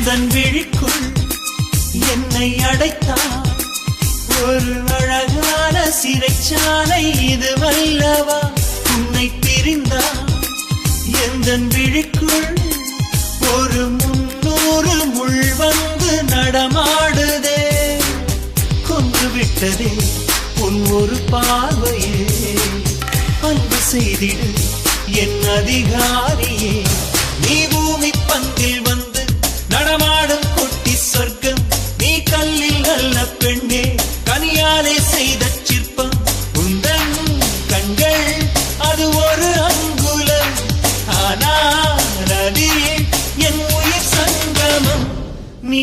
உந்தன் விழிக்குள் என்னை அடைத்தார் ஒரு அழகான சிறைச்சாலை இது வல்லவா உன்னை பிரிந்தார் எந்தன் விழிக்குள் ஒரு 300 முள் வந்து நடமாடுதே கொன்று விட்டதே உன் ஒரு பார்வையே அன்பு செய்திடு என் அதிகாரியே நீ பூமி பந்தில் வந்து நடமாடும் குட்டி சொர்க்கம் நீ கல்லில் நல்ல பெண்ணே கனியாலே செய்த சிற்பம் உந்தன் கண்கள் அது ஒரு அங்குலம் ஆனால் அதிலே என் உயிர் சங்கமம் நீ